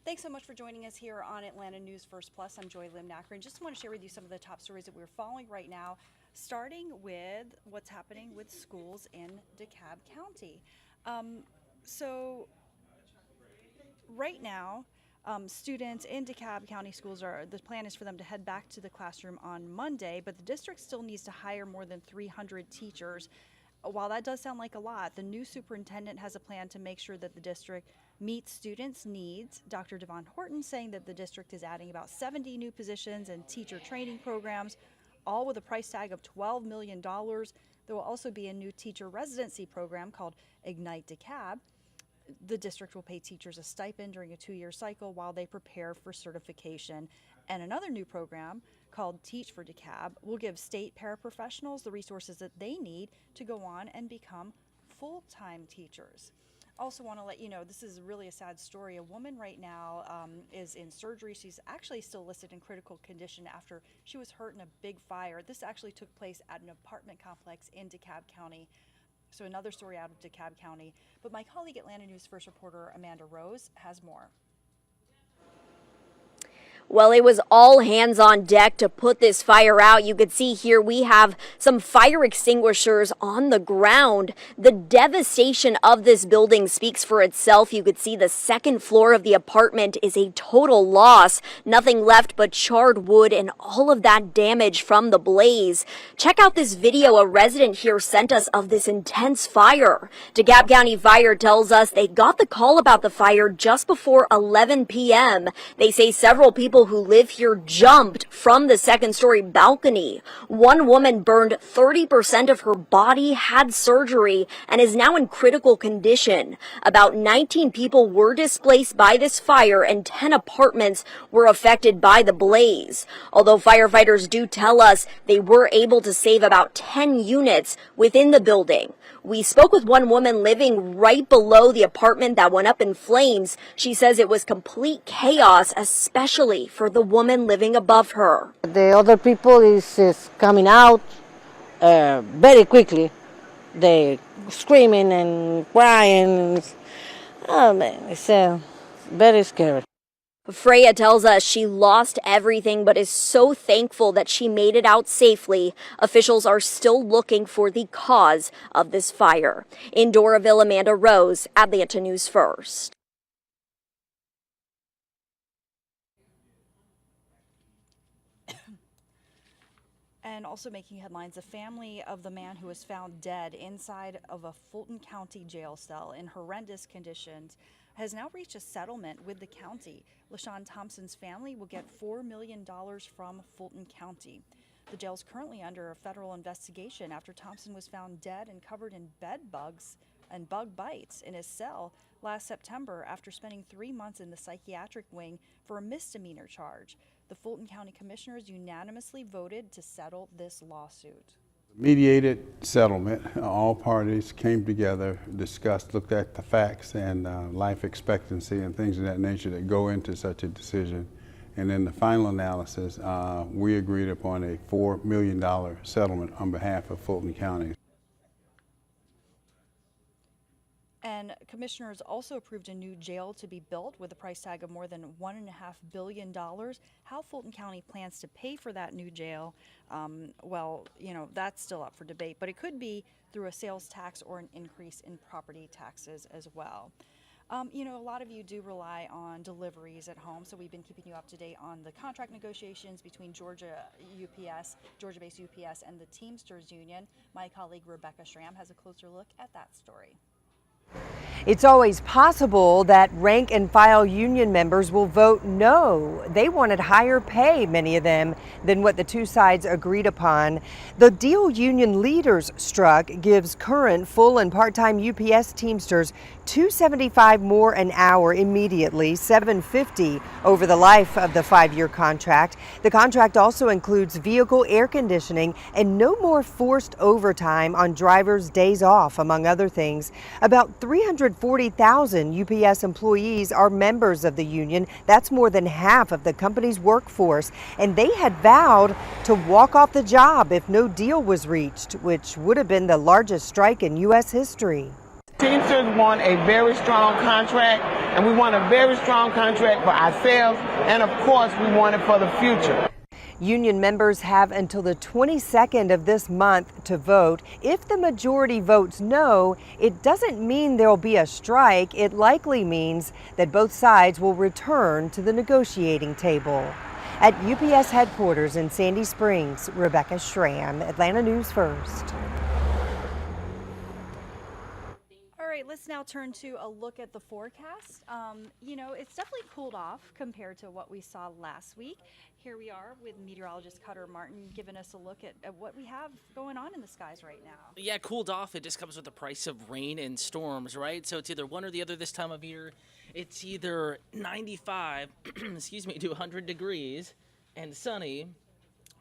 Thanks so much for joining us here on Atlanta News First Plus. I'm Joy Limnacker, and just want to share with you some of the top stories that we're following right now, starting with what's happening with schools in Dekalb County. So right now, students in Dekalb County Schools the plan is for them to head back to the classroom on Monday, but the district still needs to hire more than 300 teachers. While that does sound like a lot, the new superintendent has a plan to make sure that the district meets students' needs. Dr. Devon Horton saying that the district is adding about 70 new positions and teacher training programs, all with a price tag of $12 million. There will also be a new teacher residency program called Ignite Dekalb. The district will pay teachers a stipend during a 2-year cycle while they prepare for certification. And another new program called Teach for Dekalb will give state paraprofessionals the resources that they need to go on and become full-time teachers. Also want to let you know, this is really a sad story. A woman right now is in surgery. She's actually still listed in critical condition after she was hurt in a big fire. This actually took place at an apartment complex in Dekalb County. So another story out of Dekalb County. But my colleague, Atlanta News First reporter Amanda Rose, has more. Well, it was all hands on deck to put this fire out. You could see here we have some fire extinguishers on the ground. The devastation of this building speaks for itself. You could see the second floor of the apartment is a total loss. Nothing left but charred wood and all of that damage from the blaze. Check out this video a resident here sent us of this intense fire. Dekalb County Fire tells us they got the call about the fire just before 11 p.m. They say several people who live here jumped from the second-story balcony. One woman burned 30% of her body, had surgery, and is now in critical condition. About 19 people were displaced by this fire, and 10 apartments were affected by the blaze. Although firefighters do tell us they were able to save about 10 units within the building. We spoke with one woman living right below the apartment that went up in flames. She says it was complete chaos, especially for the woman living above her. The other people is coming out very quickly. They screaming and crying. Oh man, it's very scary. Freya tells us she lost everything but is so thankful that she made it out safely. Officials are still looking for the cause of this fire. In Doraville, Amanda Rose, Atlanta News First. And also making headlines, the family of the man who was found dead inside of a Fulton County jail cell in horrendous conditions has now reached a settlement with the county. LaShawn Thompson's family will get $4 million from Fulton County. The jail is currently under a federal investigation after Thompson was found dead and covered in bed bugs and bug bites in his cell last September after spending 3 months in the psychiatric wing for a misdemeanor charge. The Fulton County Commissioners unanimously voted to settle this lawsuit. Mediated settlement. All parties came together, discussed, looked at the facts and life expectancy and things of that nature that go into such a decision. And in the final analysis, we agreed upon a $4 million settlement on behalf of Fulton County. And commissioners also approved a new jail to be built with a price tag of more than $1.5 billion. How Fulton County plans to pay for that new jail, well, you know, that's still up for debate, but it could be through a sales tax or an increase in property taxes as well. You know, a lot of you do rely on deliveries at home, so we've been keeping you up to date on the contract negotiations between Georgia-based UPS and the Teamsters union. My colleague Rebecca Schramm has a closer look at that story. It's always possible that rank and file union members will vote no. They wanted higher pay, many of them, than what the two sides agreed upon. The deal union leaders struck gives current full and part-time UPS Teamsters $275 more an hour immediately, $750 over the life of the 5-year contract. The contract also includes vehicle air conditioning and no more forced overtime on drivers' days off, among other things. About 340,000 UPS employees are members of the union. That's more than half of the company's workforce, and they had vowed to walk off the job if no deal was reached, which would have been the largest strike in U.S. history. Teamsters won a very strong contract and we want a very strong contract for ourselves, and of course, we want it for the future. Union members have until the 22nd of this month to vote. If the majority votes no, it doesn't mean there'll be a strike. It likely means that both sides will return to the negotiating table. At UPS headquarters in Sandy Springs, Rebecca Schramm, Atlanta News First. All right, let's now turn to a look at the forecast. It's definitely cooled off compared to what we saw last week. Here we are with meteorologist Cutter Martin giving us a look at what we have going on in the skies right now. Yeah, cooled off. It just comes with the price of rain and storms, right? So it's either one or the other this time of year. It's either 95, to 100 degrees and sunny,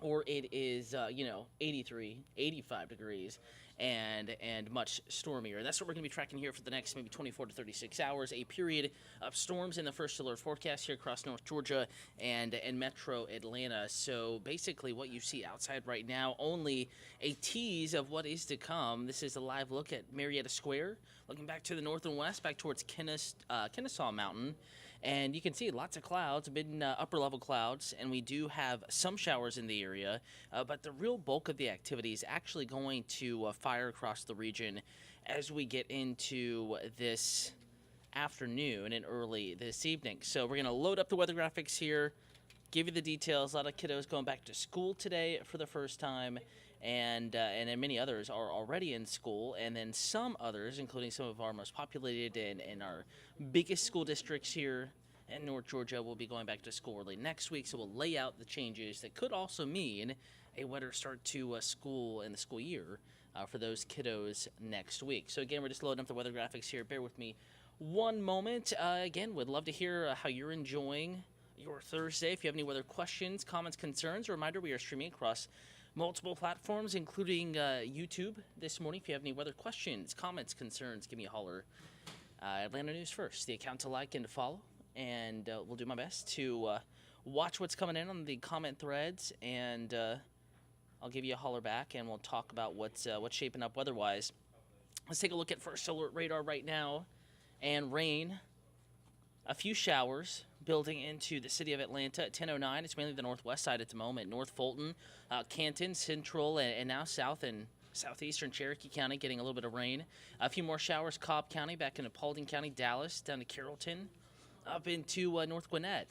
or it is, 83, 85 degrees and much stormier. That's what we're going to be tracking here for the next maybe 24 to 36 hours. A period of storms in the first alert forecast here across North Georgia and metro Atlanta. So basically what you see outside right now, only a tease of what is to come. This is a live look at Marietta Square, looking back to the north and west, back towards Kennesaw Mountain. And you can see lots of clouds, mid and upper level clouds, and we do have some showers in the area, but the real bulk of the activity is actually going to fire across the region as we get into this afternoon and early this evening. So we're going to load up the weather graphics here, give you the details. A lot of kiddos going back to school today for the first time, and then many others are already in school, and then some others, including some of our most populated and our biggest school districts here in North Georgia, will be going back to school early next week. So we'll lay out the changes that could also mean a wetter start to school in the school year for those kiddos next week. So again, we're just loading up the weather graphics here. Bear with me one moment. Again, would love to hear how you're enjoying your Thursday. If you have any weather questions, comments, concerns, a reminder, we are streaming across multiple platforms, including YouTube this morning. If you have any weather questions, comments, concerns, give me a holler. Atlanta News First, the account to like and to follow, and we'll do my best to watch what's coming in on the comment threads, and I'll give you a holler back, and we'll talk about what's shaping up weather-wise. Let's take a look at first alert radar right now, and rain. A few showers building into the city of Atlanta at 10:09. It's mainly the northwest side at the moment. North Fulton, Canton, Central, and now south and southeastern Cherokee County getting a little bit of rain. A few more showers, Cobb County, back into Paulding County, Dallas, down to Carrollton, up into North Gwinnett,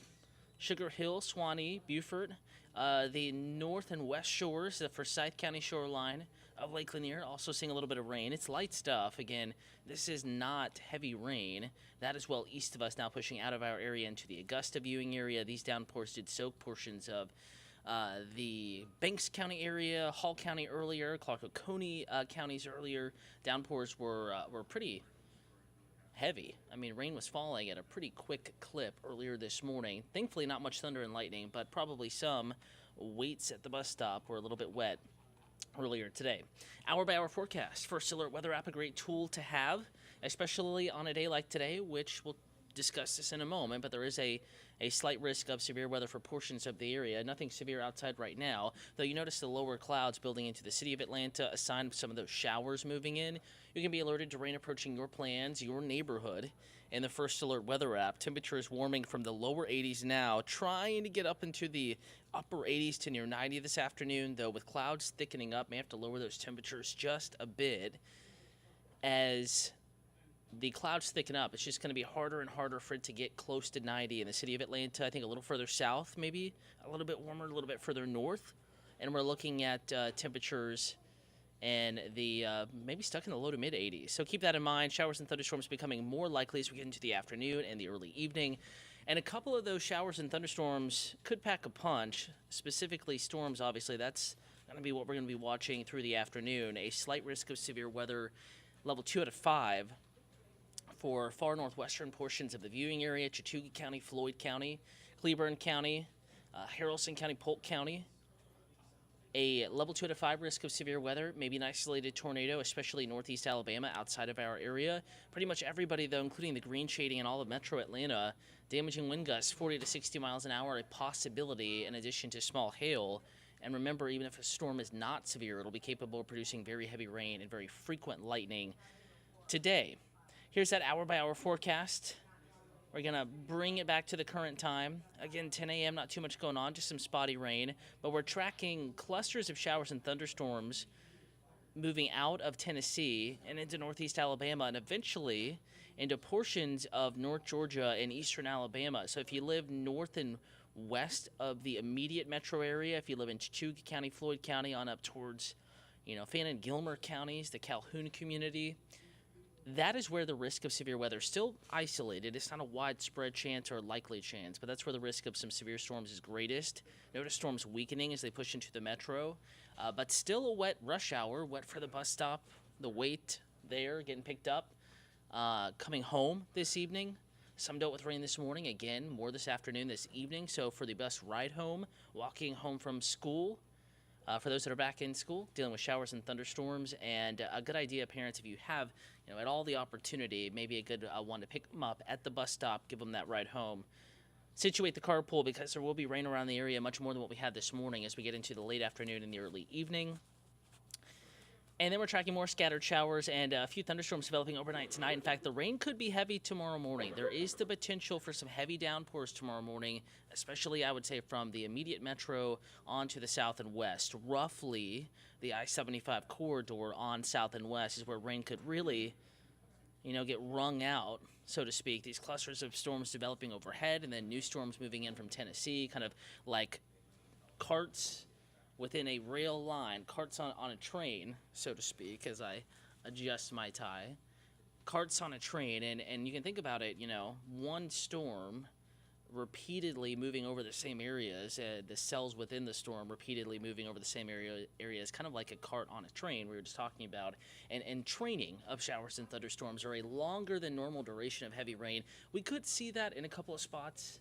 Sugar Hill, Swanee, Beaufort, the north and west shores, the Forsyth County shoreline of Lake Lanier, also seeing a little bit of rain. It's light stuff. Again, this is not heavy rain. That is well east of us, now pushing out of our area into the Augusta viewing area. These downpours did soak portions of the Banks County area, Hall County earlier, Clark Oconee counties earlier. Downpours were pretty heavy. I mean, rain was falling at a pretty quick clip earlier this morning. Thankfully, not much thunder and lightning, but probably some waits at the bus stop were a little bit wet earlier today. Hour-by-hour forecast. First Alert Weather app, a great tool to have, especially on a day like today, which we'll discuss this in a moment, but there is a slight risk of severe weather for portions of the area. Nothing severe outside right now, though you notice the lower clouds building into the city of Atlanta, a sign of some of those showers moving in. You can be alerted to rain approaching your plans, your neighborhood, in the First Alert Weather app. Temperatures warming from the lower 80s now, trying to get up into the upper 80s to near 90 this afternoon, though with clouds thickening up, may have to lower those temperatures just a bit as the clouds thicken up. It's just going to be harder and harder for it to get close to 90 in the city of Atlanta. I think a little further south, maybe a little bit warmer, a little bit further north. And we're looking at temperatures and the maybe stuck in the low to mid 80s. So keep that in mind. Showers and thunderstorms becoming more likely as we get into the afternoon and the early evening. And a couple of those showers and thunderstorms could pack a punch, specifically storms, obviously. That's going to be what we're going to be watching through the afternoon. A slight risk of severe weather, level 2 out of 5. For far northwestern portions of the viewing area, Chattooga County, Floyd County, Cleburne County, Haralson County, Polk County. A level 2 out of 5 risk of severe weather, maybe an isolated tornado, especially northeast Alabama outside of our area. Pretty much everybody, though, including the green shading and all of metro Atlanta, damaging wind gusts 40 to 60 miles an hour, a possibility in addition to small hail. And remember, even if a storm is not severe, it'll be capable of producing very heavy rain and very frequent lightning today. Here's that hour-by-hour forecast. We're going to bring it back to the current time. Again, 10 a.m., not too much going on, just some spotty rain. But we're tracking clusters of showers and thunderstorms moving out of Tennessee and into northeast Alabama and eventually into portions of North Georgia and eastern Alabama. So if you live north and west of the immediate metro area, if you live in Chattooga County, Floyd County, on up towards, Fannin, Gilmer counties, the Calhoun community, that is where the risk of severe weather is still isolated. It's not a widespread chance or likely chance, but that's where the risk of some severe storms is greatest. Notice storms weakening as they push into the metro, but still a wet rush hour, wet for the bus stop, the wait there, getting picked up. Coming home this evening, some dealt with rain this morning, again, more this afternoon, this evening. So for the bus ride home, walking home from school, for those that are back in school, dealing with showers and thunderstorms, and a good idea, parents, if you have, at all the opportunity, maybe a good one to pick them up at the bus stop, give them that ride home. Situate the carpool because there will be rain around the area much more than what we had this morning as we get into the late afternoon and the early evening. And then we're tracking more scattered showers and a few thunderstorms developing overnight tonight. In fact, the rain could be heavy tomorrow morning. There is the potential for some heavy downpours tomorrow morning, especially, I would say, from the immediate metro on to the south and west. Roughly, the I-75 corridor on south and west is where rain could really, get wrung out, so to speak. These clusters of storms developing overhead and then new storms moving in from Tennessee, kind of like carts within a rail line, carts on a train, so to speak, as I adjust my tie. Carts on a train, and you can think about it, one storm repeatedly moving over the same areas, the cells within the storm repeatedly moving over the same areas, kind of like a cart on a train we were just talking about. And training of showers and thunderstorms are a longer than normal duration of heavy rain. We could see that in a couple of spots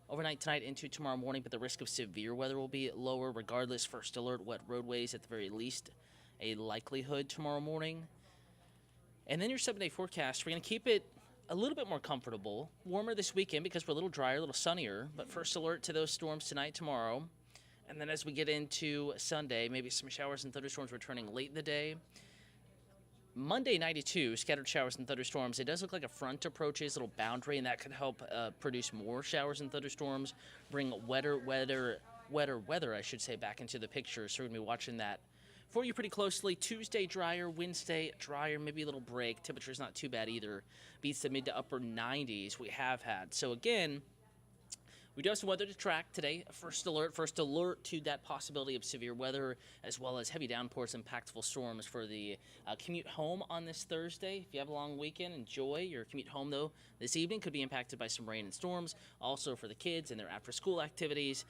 overnight tonight into tomorrow morning, but the risk of severe weather will be lower regardless. First alert, wet roadways at the very least, a likelihood tomorrow morning. And then your 7-day forecast, we're going to keep it a little bit more comfortable, warmer this weekend because we're a little drier, a little sunnier, but first alert to those storms tonight, tomorrow. And then as we get into Sunday, maybe some showers and thunderstorms returning late in the day. Monday, 92, scattered showers and thunderstorms. It does look like a front approaches, a little boundary, and that could help produce more showers and thunderstorms, bring wetter weather, I should say, back into the picture. So we're going to be watching that for you pretty closely. Tuesday, drier. Wednesday, drier, maybe a little break. Temperature's not too bad either. Beats the mid to upper 90s we have had. So again, we do have some weather to track today. First alert to that possibility of severe weather, as well as heavy downpours, impactful storms for the commute home on this Thursday. If you have a long weekend, enjoy your commute home, though. This evening could be impacted by some rain and storms. Also for the kids and their after-school activities.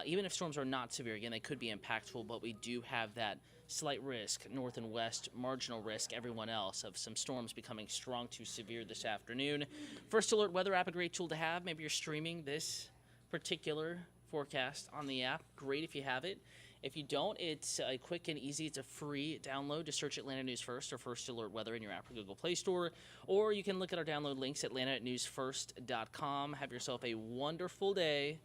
Even if storms are not severe, again, they could be impactful, but we do have that slight risk, north and west, marginal risk, everyone else, of some storms becoming strong to severe this afternoon. First alert weather app, a great tool to have. Maybe you're streaming this particular forecast on the app. Great if you have it. If you don't, it's quick and easy. It's a free download. Just search Atlanta News First or First Alert Weather in your app or Google Play Store, or you can look at our download links at atlantanewsfirst.com. Have yourself a wonderful day.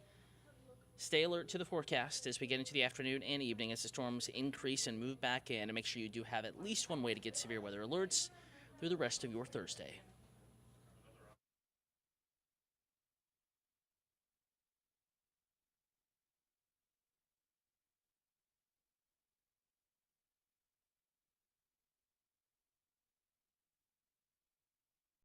Stay alert to the forecast as we get into the afternoon and evening as the storms increase and move back in, and make sure you do have at least one way to get severe weather alerts through the rest of your Thursday.